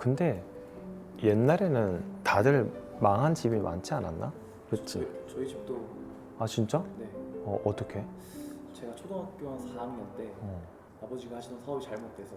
근데 옛날에는 다들 망한 집이 많지 않았나? 그렇지? 저희 집도 아 진짜? 네 어떻게? 제가 초등학교 한 4학년 때 어. 아버지가 하시던 사업이 잘못돼서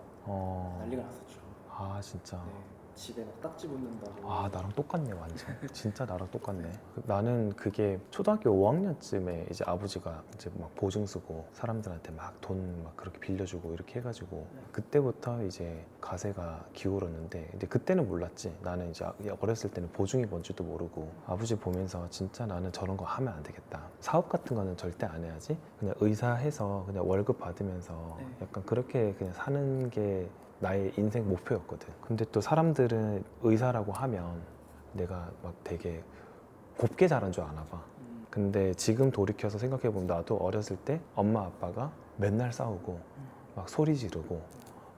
난리가 났었죠. 아 진짜. 네 집에 막 딱지 붙는다고. 아 나랑 똑같네 완전. 진짜 나랑 똑같네. 나는 그게 초등학교 5학년쯤에 이제 아버지가 이제 막 보증 쓰고 사람들한테 막 돈 막 그렇게 빌려주고 이렇게 해가지고 그때부터 이제 가세가 기울었는데 근데 그때는 몰랐지. 나는 이제 어렸을 때는 보증이 뭔지도 모르고 아버지 보면서 진짜 나는 저런 거 하면 안 되겠다. 사업 같은 거는 절대 안 해야지. 그냥 의사 해서 그냥 월급 받으면서 약간 그렇게 그냥 사는 게 나의 인생 목표였거든. 근데 또 사람들은 의사라고 하면 내가 막 되게 곱게 자란 줄 아나 봐. 근데 지금 돌이켜서 생각해보면 나도 어렸을 때 엄마 아빠가 맨날 싸우고 막 소리 지르고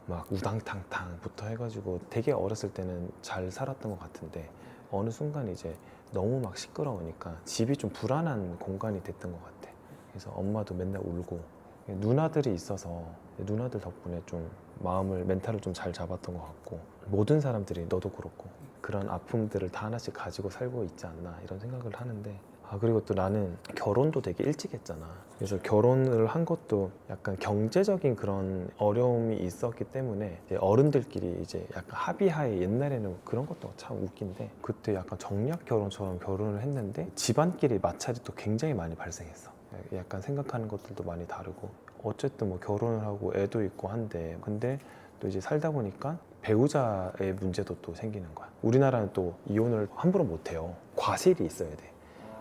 막 우당탕탕부터 해가지고 되게 어렸을 때는 잘 살았던 것 같은데 어느 순간 이제 너무 막 시끄러우니까 집이 좀 불안한 공간이 됐던 것 같아. 그래서 엄마도 맨날 울고 누나들이 있어서 누나들 덕분에 좀 마음을 멘탈을 좀 잘 잡았던 것 같고 모든 사람들이 너도 그렇고 그런 아픔들을 다 하나씩 가지고 살고 있지 않나 이런 생각을 하는데 그리고 또 나는 결혼도 되게 일찍 했잖아. 그래서 결혼을 한 것도 약간 경제적인 그런 어려움이 있었기 때문에 이제 어른들끼리 이제 약간 합의하에 옛날에는 그런 것도 참 웃긴데 그때 약간 정략 결혼처럼 결혼을 했는데 집안끼리 마찰이 또 굉장히 많이 발생했어. 약간 생각하는 것들도 많이 다르고 어쨌든 뭐 결혼을 하고 애도 있고 한데 근데 또 이제 살다 보니까 배우자의 문제도 또 생기는 거야. 우리나라는 또 이혼을 함부로 못 해요. 과실이 있어야 돼.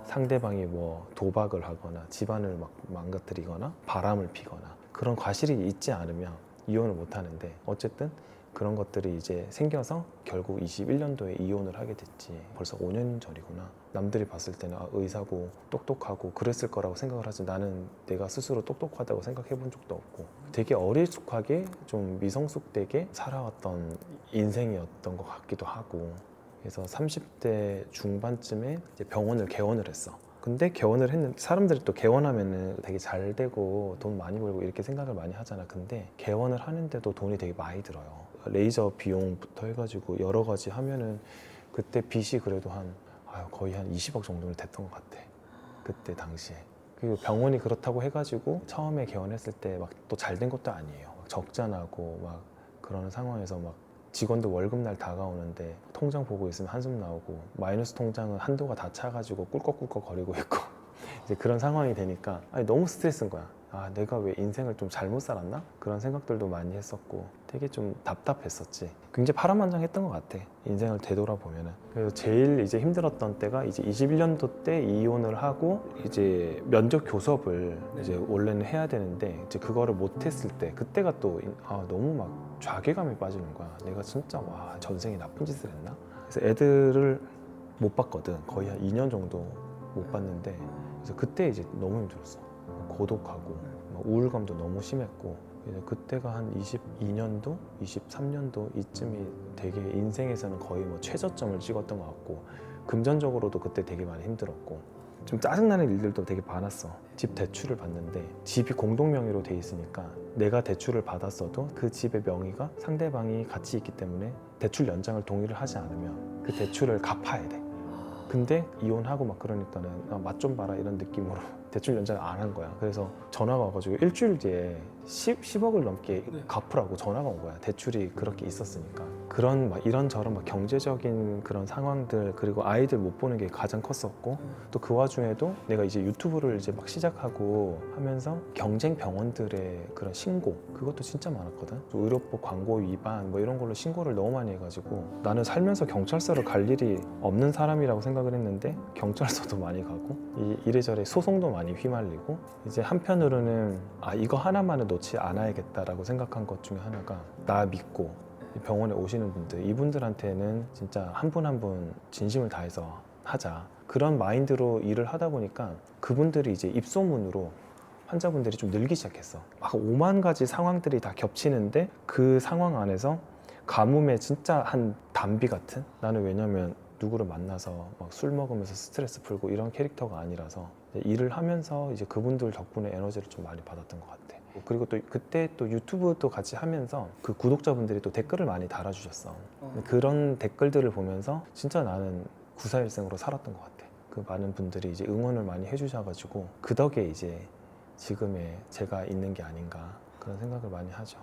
상대방이 뭐 도박을 하거나 집안을 막 망가뜨리거나 바람을 피거나 그런 과실이 있지 않으면 이혼을 못 하는데 어쨌든 그런 것들이 이제 생겨서 결국 21년도에 이혼을 하게 됐지. 벌써 5년 전이구나. 남들이 봤을 때는 의사고 똑똑하고 그랬을 거라고 생각을 하지 나는 내가 스스로 똑똑하다고 생각해 본 적도 없고 되게 어리숙하게 좀 미성숙되게 살아왔던 인생이었던 것 같기도 하고 그래서 30대 중반쯤에 이제 병원을 개원을 했어. 근데 개원을 했는데 사람들이 또 개원하면은 되게 잘 되고 돈 많이 벌고 이렇게 생각을 많이 하잖아. 근데 개원을 하는데도 돈이 되게 많이 들어요. 레이저 비용부터 해가지고 여러 가지 하면은 그때 빚이 그래도 거의 한 20억 정도는 됐던 것 같아. 그때 당시에. 그리고 병원이 그렇다고 해가지고 처음에 개원했을 때 막 또 잘 된 것도 아니에요. 막 적자 나고 막 그런 상황에서 막 직원도 월급날 다가오는데 통장 보고 있으면 한숨 나오고 마이너스 통장은 한도가 다 차가지고 꿀꺽꿀꺽 거리고 있고 이제 그런 상황이 되니까 너무 스트레스인 거야. 내가 왜 인생을 좀 잘못 살았나? 그런 생각들도 많이 했었고 되게 좀 답답했었지. 굉장히 파란만장했던 것 같아. 인생을 되돌아보면은. 그래서 제일 이제 힘들었던 때가 이제 21년도 때 이혼을 하고 이제 면접 교섭을 이제 원래는 해야 되는데 이제 그거를 못했을 때 그때가 또 너무 막 좌괴감에 빠지는 거야. 내가 진짜 전생에 나쁜 짓을 했나? 그래서 애들을 못 봤거든. 거의 한 2년 정도 못 봤는데 그래서 그때 이제 너무 힘들었어. 고독하고 우울감도 너무 심했고 이제 그때가 한 22년도, 23년도 이쯤이 되게 인생에서는 거의 뭐 최저점을 찍었던 것 같고 금전적으로도 그때 되게 많이 힘들었고 좀 짜증나는 일들도 되게 많았어. 집 대출을 받는데 집이 공동 명의로 돼 있으니까 내가 대출을 받았어도 그 집의 명의가 상대방이 같이 있기 때문에 대출 연장을 동의를 하지 않으면 그 대출을 갚아야 돼. 근데 이혼하고 막 그러니까는 맛 좀 봐라 이런 느낌으로 대출 연장을 안 한 거야. 그래서 전화가 와가지고 일주일 뒤에 10억을 넘게 갚으라고 전화가 온 거야. 대출이 그렇게 있었으니까. 그런 막 이런저런 막 경제적인 그런 상황들 그리고 아이들 못 보는 게 가장 컸었고 또 그 와중에도 내가 이제 유튜브를 이제 막 시작하고 하면서 경쟁 병원들의 그런 신고 그것도 진짜 많았거든. 의료법 광고 위반 뭐 이런 걸로 신고를 너무 많이 해가지고 나는 살면서 경찰서를 갈 일이 없는 사람이라고 생각을 했는데 경찰서도 많이 가고 이래저래 소송도 많이 휘말리고 이제 한편으로는 이거 하나만은 놓지 않아야겠다라고 생각한 것 중에 하나가 나 믿고 병원에 오시는 분들 이분들한테는 진짜 한 분 한 분 진심을 다해서 하자 그런 마인드로 일을 하다 보니까 그분들이 이제 입소문으로 환자분들이 좀 늘기 시작했어. 막 5만 가지 상황들이 다 겹치는데 그 상황 안에서 가뭄에 진짜 한 단비 같은 나는 왜냐면 누구를 만나서 막 술 먹으면서 스트레스 풀고 이런 캐릭터가 아니라서 일을 하면서 이제 그분들 덕분에 에너지를 좀 많이 받았던 것 같아. 그리고 또 그때 또 유튜브도 같이 하면서 그 구독자분들이 또 댓글을 많이 달아주셨어. 근데 그런 댓글들을 보면서 진짜 나는 구사일생으로 살았던 것 같아. 그 많은 분들이 이제 응원을 많이 해주셔가지고 그 덕에 이제 지금의 제가 있는 게 아닌가 그런 생각을 많이 하죠.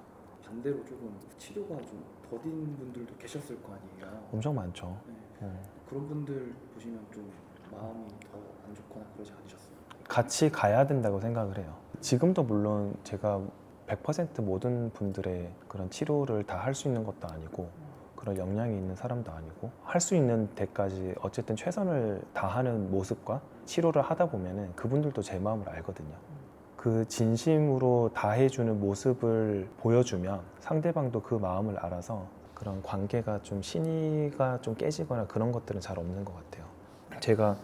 반대로 조금 치료가 좀 더딘 분들도 계셨을 거 아니에요. 엄청 많죠. 네. 그런 분들 보시면 좀 마음이 더 안 좋거나 그러지 않으셨어요? 같이 가야 된다고 생각을 해요. 지금도 물론 제가 100% 모든 분들의 그런 치료를 다 할 수 있는 것도 아니고 그런 역량이 있는 사람도 아니고 할 수 있는 데까지 어쨌든 최선을 다하는 모습과 치료를 하다 보면은 그분들도 제 마음을 알거든요. 그 진심으로 다해주는 모습을 보여주면 상대방도 그 마음을 알아서 그런 관계가 좀 신의가 좀 깨지거나 그런 것들은 잘 없는 것 같아요. 제가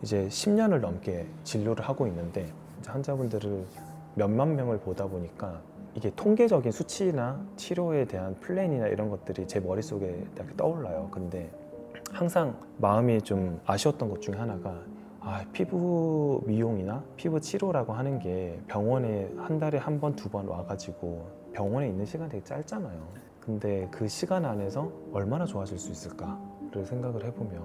이제 10년을 넘게 진료를 하고 있는데 이제 환자분들을 몇만 명을 보다 보니까 이게 통계적인 수치나 치료에 대한 플랜이나 이런 것들이 제 머릿속에 이렇게 떠올라요. 근데 항상 마음이 좀 아쉬웠던 것 중에 하나가 피부 미용이나 피부 치료라고 하는 게 병원에 한 달에 한 번, 두 번 와가지고 병원에 있는 시간이 되게 짧잖아요. 근데 그 시간 안에서 얼마나 좋아질 수 있을까를 생각을 해보면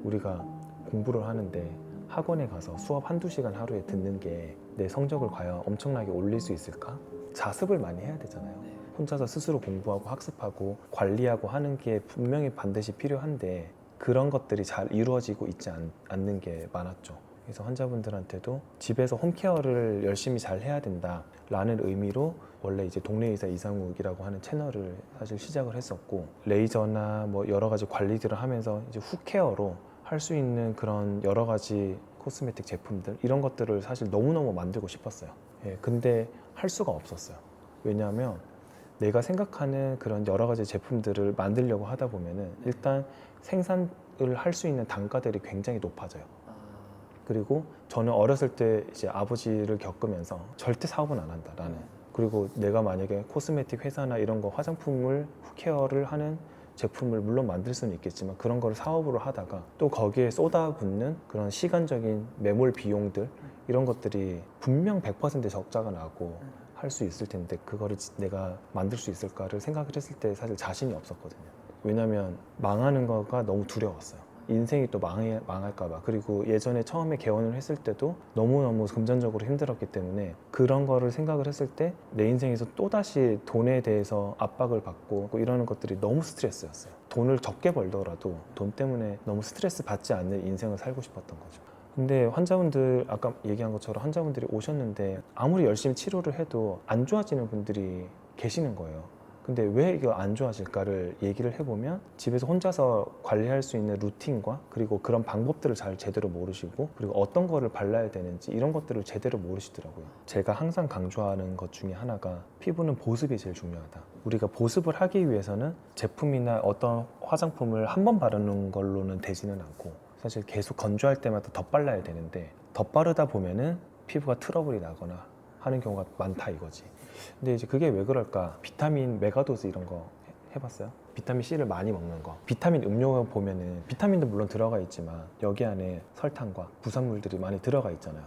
우리가 공부를 하는데 학원에 가서 수업 한두 시간 하루에 듣는 게 내 성적을 과연 엄청나게 올릴 수 있을까? 자습을 많이 해야 되잖아요. 혼자서 스스로 공부하고 학습하고 관리하고 하는 게 분명히 반드시 필요한데 그런 것들이 잘 이루어지고 있지 않는 게 많았죠. 그래서 환자분들한테도 집에서 홈케어를 열심히 잘 해야 된다라는 의미로 원래 이제 동네 의사 이상욱이라고 하는 채널을 사실 시작을 했었고 레이저나 뭐 여러 가지 관리들을 하면서 이제 훅케어로 할 수 있는 그런 여러 가지 코스메틱 제품들 이런 것들을 사실 너무너무 만들고 싶었어요. 근데 할 수가 없었어요. 왜냐하면 내가 생각하는 그런 여러 가지 제품들을 만들려고 하다 보면은 일단 생산을 할 수 있는 단가들이 굉장히 높아져요. 그리고 저는 어렸을 때 이제 아버지를 겪으면서 절대 사업은 안 한다 나는. 그리고 내가 만약에 코스메틱 회사나 이런 거 화장품을 훅케어를 하는 제품을 물론 만들 수는 있겠지만 그런 거를 사업으로 하다가 또 거기에 쏟아붓는 그런 시간적인 매몰 비용들 이런 것들이 분명 100% 적자가 나고 할 수 있을 텐데 그거를 내가 만들 수 있을까를 생각을 했을 때 사실 자신이 없었거든요. 왜냐면 망하는 거가 너무 두려웠어요. 인생이 또 망할까 봐. 그리고 예전에 처음에 개원을 했을 때도 너무너무 금전적으로 힘들었기 때문에 그런 거를 생각을 했을 때 내 인생에서 또다시 돈에 대해서 압박을 받고 이러는 것들이 너무 스트레스였어요. 돈을 적게 벌더라도 돈 때문에 너무 스트레스 받지 않는 인생을 살고 싶었던 거죠. 근데 환자분들 아까 얘기한 것처럼 환자분들이 오셨는데 아무리 열심히 치료를 해도 안 좋아지는 분들이 계시는 거예요. 근데 왜 이거 안 좋아질까를 얘기를 해보면 집에서 혼자서 관리할 수 있는 루틴과 그리고 그런 방법들을 잘 제대로 모르시고 그리고 어떤 거를 발라야 되는지 이런 것들을 제대로 모르시더라고요. 제가 항상 강조하는 것 중에 하나가 피부는 보습이 제일 중요하다. 우리가 보습을 하기 위해서는 제품이나 어떤 화장품을 한 번 바르는 걸로는 되지는 않고 사실 계속 건조할 때마다 덧발라야 되는데 덧바르다 보면은 피부가 트러블이 나거나 하는 경우가 많다 이거지. 근데 이제 그게 왜 그럴까? 비타민 메가도즈 이런 거 해봤어요? 비타민 C를 많이 먹는 거. 비타민 음료 보면은 비타민도 물론 들어가 있지만 여기 안에 설탕과 부산물들이 많이 들어가 있잖아요.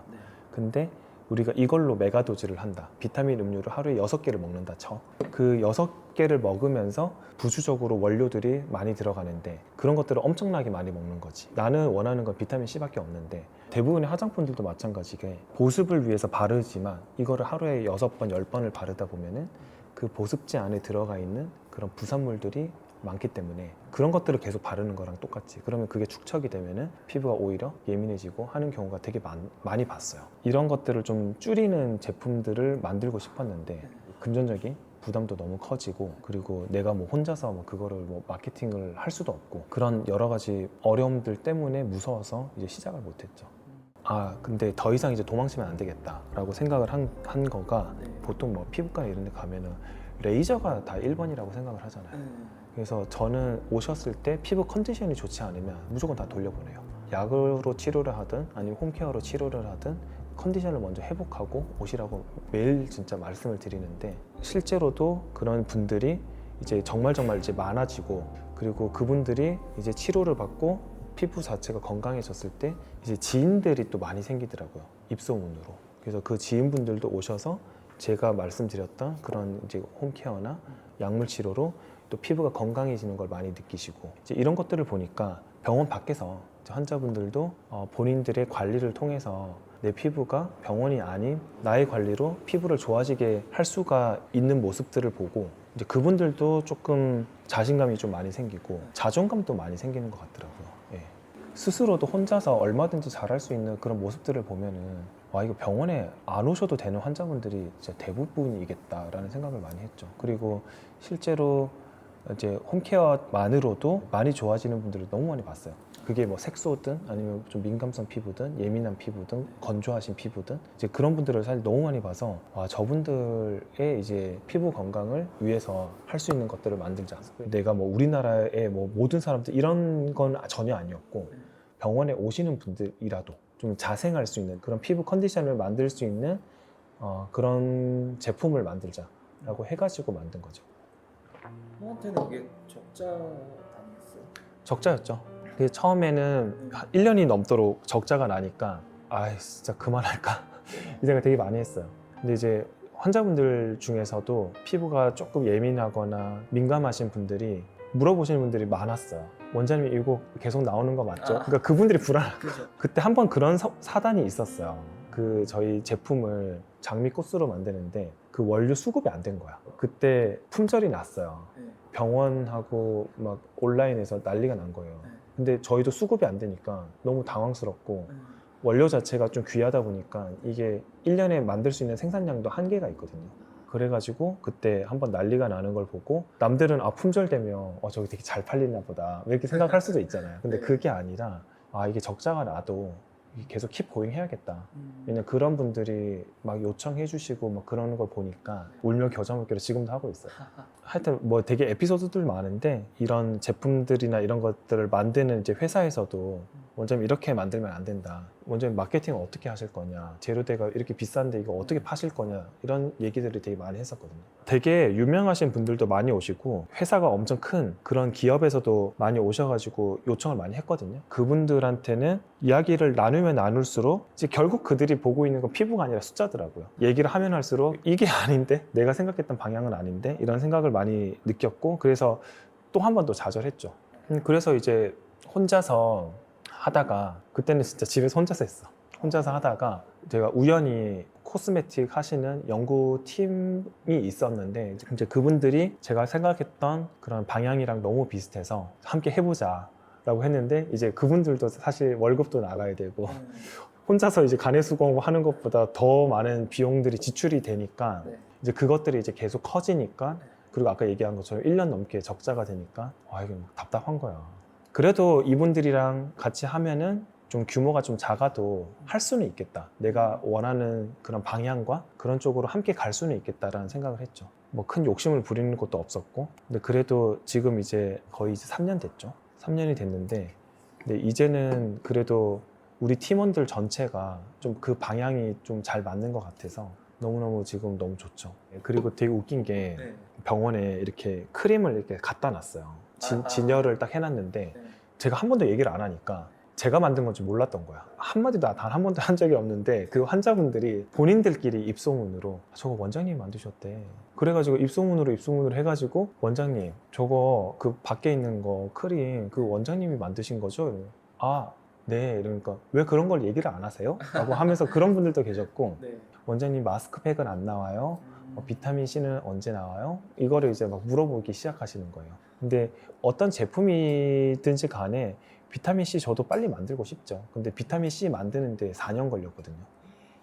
근데 우리가 이걸로 메가도즈를 한다. 비타민 음료를 하루에 6개를 먹는다 쳐. 그 6개를 먹으면서 부수적으로 원료들이 많이 들어가는데 그런 것들을 엄청나게 많이 먹는 거지. 나는 원하는 건 비타민 C밖에 없는데 대부분의 화장품들도 마찬가지게 보습을 위해서 바르지만 이거를 하루에 6번, 10번을 바르다 보면은 그 보습제 안에 들어가 있는 그런 부산물들이 많기 때문에 그런 것들을 계속 바르는 거랑 똑같지. 그러면 그게 축적이 되면은 피부가 오히려 예민해지고 하는 경우가 되게 많이 봤어요. 이런 것들을 좀 줄이는 제품들을 만들고 싶었는데 금전적인 부담도 너무 커지고 그리고 내가 뭐 혼자서 뭐 그거를 뭐 마케팅을 할 수도 없고 그런 여러 가지 어려움들 때문에 무서워서 이제 시작을 못했죠. 근데 더 이상 이제 도망치면 안 되겠다라고 생각을 한 거가 보통 뭐 피부과 이런 데 가면은 레이저가 다 1번이라고 생각을 하잖아요. 그래서 저는 오셨을 때 피부 컨디션이 좋지 않으면 무조건 다 돌려보내요. 약으로 치료를 하든 아니면 홈케어로 치료를 하든 컨디션을 먼저 회복하고 오시라고 매일 진짜 말씀을 드리는데 실제로도 그런 분들이 이제 정말 이제 많아지고 그리고 그분들이 이제 치료를 받고 피부 자체가 건강해졌을 때 이제 지인들이 또 많이 생기더라고요. 입소문으로. 그래서 그 지인분들도 오셔서 제가 말씀드렸던 그런 이제 홈케어나 약물 치료로 또 피부가 건강해지는 걸 많이 느끼시고 이제 이런 것들을 보니까 병원 밖에서 이제 환자분들도 본인들의 관리를 통해서 내 피부가 병원이 아닌 나의 관리로 피부를 좋아지게 할 수가 있는 모습들을 보고 이제 그분들도 조금 자신감이 좀 많이 생기고 자존감도 많이 생기는 것 같더라고요. 예. 스스로도 혼자서 얼마든지 잘할 수 있는 그런 모습들을 보면은 와, 이거 병원에 안 오셔도 되는 환자분들이 진짜 대부분이겠다라는 생각을 많이 했죠. 그리고 실제로 이제 홈케어만으로도 많이 좋아지는 분들을 너무 많이 봤어요. 그게 뭐 색소든 아니면 좀 민감성 피부든 예민한 피부든 건조하신 피부든 이제 그런 분들을 사실 너무 많이 봐서 와, 저분들의 이제 피부 건강을 위해서 할 수 있는 것들을 만들자. 내가 뭐 우리나라의 뭐 모든 사람들 이런 건 전혀 아니었고 병원에 오시는 분들이라도 좀 자생할 수 있는 그런 피부 컨디션을 만들 수 있는 그런 제품을 만들자라고 해가지고 만든 거죠. 형한테는 이게 적자 아니었어요? 적자였죠. 그게 처음에는 1년이 넘도록 적자가 나니까 아, 진짜 그만할까 이 생각 되게 많이 했어요. 근데 이제 환자분들 중에서도 피부가 조금 예민하거나 민감하신 분들이 물어보시는 분들이 많았어요. 원장님 이거 계속 나오는 거 맞죠? 그러니까 그분들이 불안한 거예요. 그죠. 그때 한 번 그런 사단이 있었어요. 그 저희 제품을 장미꽃으로 만드는데 그 원료 수급이 안 된 거야. 그때 품절이 났어요. 네. 병원하고 막 온라인에서 난리가 난 거예요. 네. 근데 저희도 수급이 안 되니까 너무 당황스럽고 네. 원료 자체가 좀 귀하다 보니까 이게 1년에 만들 수 있는 생산량도 한계가 있거든요. 그래가지고 그때 한번 난리가 나는 걸 보고 남들은 품절되면 저기 되게 잘 팔리나 보다 이렇게 생각할 수도 있잖아요. 근데 네. 그게 아니라 이게 적자가 나도 계속 킵 고잉 해야겠다. 왜냐면 그런 분들이 막 요청해 주시고 막 그러는 걸 보니까 울며 겨자 먹기로 지금도 하고 있어요. 하여튼 뭐 되게 에피소드들 많은데 이런 제품들이나 이런 것들을 만드는 이제 회사에서도 원장님 이렇게 만들면 안 된다. 원장님 마케팅을 어떻게 하실 거냐. 재료대가 이렇게 비싼데 이거 어떻게 파실 거냐. 이런 얘기들을 되게 많이 했었거든요. 되게 유명하신 분들도 많이 오시고 회사가 엄청 큰 그런 기업에서도 많이 오셔가지고 요청을 많이 했거든요. 그분들한테는 이야기를 나누면 나눌수록 이제 결국 그들이 보고 있는 건 피부가 아니라 숫자더라고요. 얘기를 하면 할수록 이게 아닌데? 내가 생각했던 방향은 아닌데? 이런 생각을 많이 느꼈고 그래서 또 한 번 더 좌절했죠. 그래서 이제 혼자서 하다가 그때는 진짜 집에서 혼자서 했어. 혼자서 하다가 제가 우연히 코스메틱 하시는 연구팀이 있었는데 이제 그분들이 제가 생각했던 그런 방향이랑 너무 비슷해서 함께 해보자 라고 했는데 이제 그분들도 사실 월급도 나가야 되고 혼자서 이제 간해수공 하는 것보다 더 많은 비용들이 지출이 되니까 네. 이제 그것들이 이제 계속 커지니까 그리고 아까 얘기한 것처럼 1년 넘게 적자가 되니까 이게 막 답답한 거야. 그래도 이분들이랑 같이 하면은 좀 규모가 좀 작아도 할 수는 있겠다. 내가 원하는 그런 방향과 그런 쪽으로 함께 갈 수는 있겠다라는 생각을 했죠. 뭐 큰 욕심을 부리는 것도 없었고 근데 그래도 지금 이제 거의 이제 3년 됐죠. 3년이 됐는데 근데 이제는 그래도 우리 팀원들 전체가 좀 그 방향이 좀 잘 맞는 것 같아서 너무너무 지금 너무 좋죠. 그리고 되게 웃긴 게 네. 병원에 이렇게 크림을 이렇게 갖다 놨어요. 진열을 딱 해놨는데 네. 제가 한 번도 얘기를 안 하니까 제가 만든 건지 몰랐던 거야. 한마디도 단 한 번도 한 적이 없는데 그 환자분들이 본인들끼리 입소문으로 저거 원장님이 만드셨대. 그래가지고 입소문으로 해가지고 원장님 저거 그 밖에 있는 거 크림 그 원장님이 만드신 거죠? 네. 이러니까 왜 그런 걸 얘기를 안 하세요? 라고 하면서 그런 분들도 계셨고 네. 원장님 마스크팩은 안 나와요? 비타민 C는 언제 나와요? 이거를 이제 막 물어보기 시작하시는 거예요. 근데 어떤 제품이든지 간에 비타민 C 저도 빨리 만들고 싶죠. 근데 비타민 C 만드는데 4년 걸렸거든요.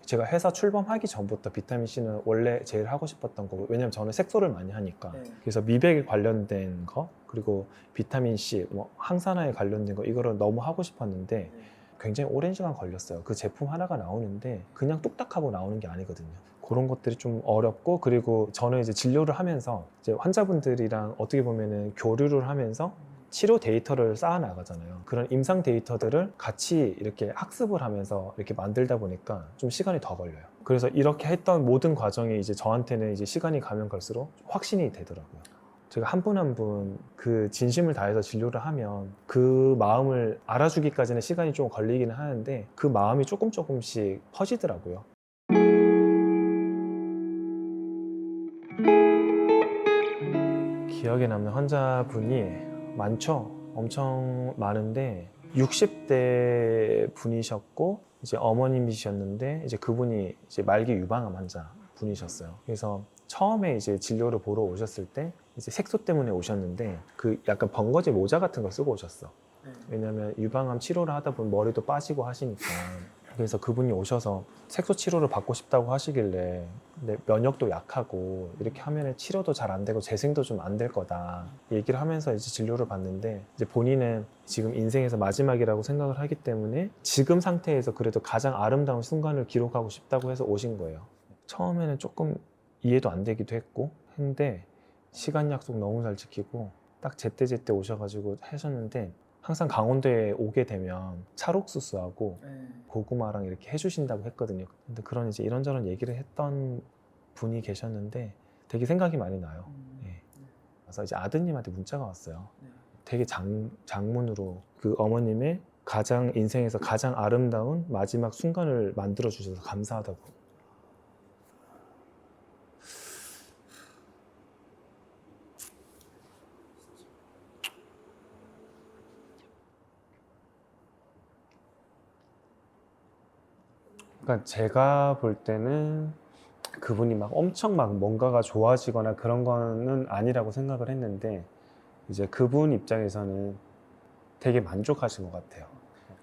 제가 회사 출범하기 전부터 비타민 C는 원래 제일 하고 싶었던 거고 왜냐면 저는 색소를 많이 하니까 네. 그래서 미백에 관련된 거 그리고 비타민 C, 뭐 항산화에 관련된 거 이거를 너무 하고 싶었는데 네. 굉장히 오랜 시간 걸렸어요. 그 제품 하나가 나오는데 그냥 뚝딱하고 나오는 게 아니거든요. 그런 것들이 좀 어렵고 그리고 저는 이제 진료를 하면서 이제 환자분들이랑 어떻게 보면은 교류를 하면서 치료 데이터를 쌓아 나가잖아요. 그런 임상 데이터들을 같이 이렇게 학습을 하면서 이렇게 만들다 보니까 좀 시간이 더 걸려요. 그래서 이렇게 했던 모든 과정이 이제 저한테는 이제 시간이 가면 갈수록 확신이 되더라고요. 제가 한 분 한 분 그 진심을 다해서 진료를 하면 그 마음을 알아주기까지는 시간이 좀 걸리기는 하는데 그 마음이 조금씩 퍼지더라고요. 기억에 남는 환자분이 많죠. 엄청 많은데 60대 분이셨고 이제 어머님이셨는데 이제 그분이 이제 말기 유방암 환자 분이셨어요. 그래서 처음에 이제 진료를 보러 오셨을 때 이제 색소 때문에 오셨는데 그 약간 번거지 모자 같은 걸 쓰고 오셨어. 왜냐면 유방암 치료를 하다 보면 머리도 빠지고 하시니까. 그래서 그분이 오셔서 색소 치료를 받고 싶다고 하시길래 근데 면역도 약하고 이렇게 하면 치료도 잘 안 되고 재생도 좀 안 될 거다 얘기를 하면서 이제 진료를 받는데 이제 본인은 지금 인생에서 마지막이라고 생각을 하기 때문에 지금 상태에서 그래도 가장 아름다운 순간을 기록하고 싶다고 해서 오신 거예요. 처음에는 조금 이해도 안 되기도 했고 근데 시간 약속 너무 잘 지키고 딱 제때제때 오셔가지고 하셨는데 항상 강원도에 오게 되면 찰옥수수하고 고구마랑 이렇게 해주신다고 했거든요. 근데 그런 이제 이런저런 얘기를 했던 분이 계셨는데 되게 생각이 많이 나요. 예. 그래서 이제 아드님한테 문자가 왔어요. 되게 장문으로 그 어머님의 가장 인생에서 가장 아름다운 마지막 순간을 만들어 주셔서 감사하다고. 그러니까 제가 볼 때는 그분이 막 엄청 막 뭔가가 좋아지거나 그런 거는 아니라고 생각을 했는데 이제 그분 입장에서는 되게 만족하신 것 같아요.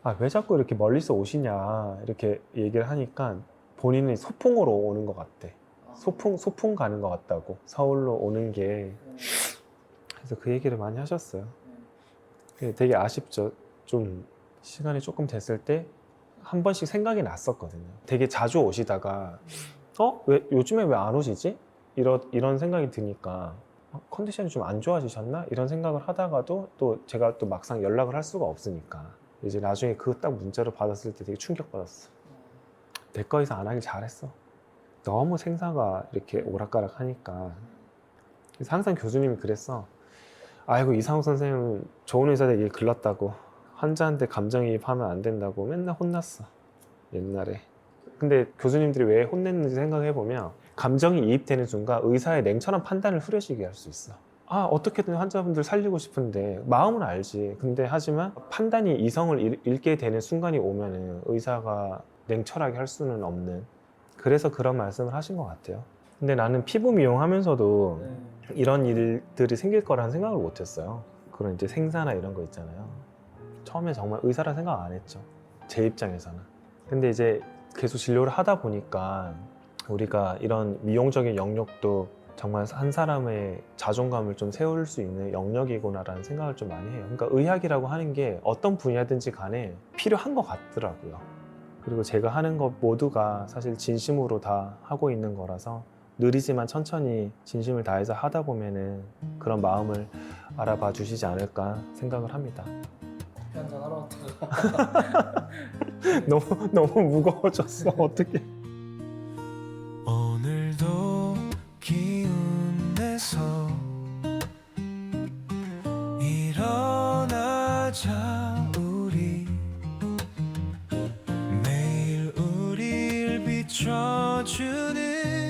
아, 왜 자꾸 이렇게 멀리서 오시냐 이렇게 얘기를 하니까 본인은 소풍으로 오는 것 같대. 소풍 가는 것 같다고. 서울로 오는 게. 그래서 그 얘기를 많이 하셨어요. 되게 아쉽죠. 좀 시간이 조금 됐을 때 한 번씩 생각이 났었거든요. 되게 자주 오시다가 왜 요즘에 왜 안 오시지? 이런 생각이 드니까 컨디션이 좀 안 좋아지셨나? 이런 생각을 하다가도 또 제가 또 막상 연락을 할 수가 없으니까 이제 나중에 그 딱 문자를 받았을 때 되게 충격받았어. 내 거에서 안 하길 잘했어. 너무 생사가 이렇게 오락가락 하니까. 그래서 항상 교수님이 그랬어. 아이고 이상우 선생님 좋은 의사들 일 글렀다고 환자한테 감정이입하면 안 된다고 맨날 혼났어 옛날에. 근데 교수님들이 왜 혼냈는지 생각해보면 감정이 이입되는 순간 의사의 냉철한 판단을 후려치게 할 수 있어. 어떻게든 환자분들 살리고 싶은데 마음은 알지. 근데 하지만 판단이 이성을 잃게 되는 순간이 오면은 의사가 냉철하게 할 수는 없는, 그래서 그런 말씀을 하신 것 같아요. 근데 나는 피부 미용하면서도 이런 일들이 생길 거라는 생각을 못 했어요. 그런 이제 생사나 이런 거 있잖아요. 처음에 정말 의사라 생각 안 했죠. 제 입장에서는. 근데 이제 계속 진료를 하다 보니까 우리가 이런 미용적인 영역도 정말 한 사람의 자존감을 좀 세울 수 있는 영역이구나라는 생각을 좀 많이 해요. 그러니까 의학이라고 하는 게 어떤 분야든지 간에 필요한 것 같더라고요. 그리고 제가 하는 것 모두가 사실 진심으로 다 하고 있는 거라서 느리지만 천천히 진심을 다해서 하다 보면은 그런 마음을 알아봐 주시지 않을까 생각을 합니다. 한잔 하러 왔다가 너무 무거워졌어. 어떡해. 오늘도 기운 내서 일어나자 우리 매일 우릴 비춰주는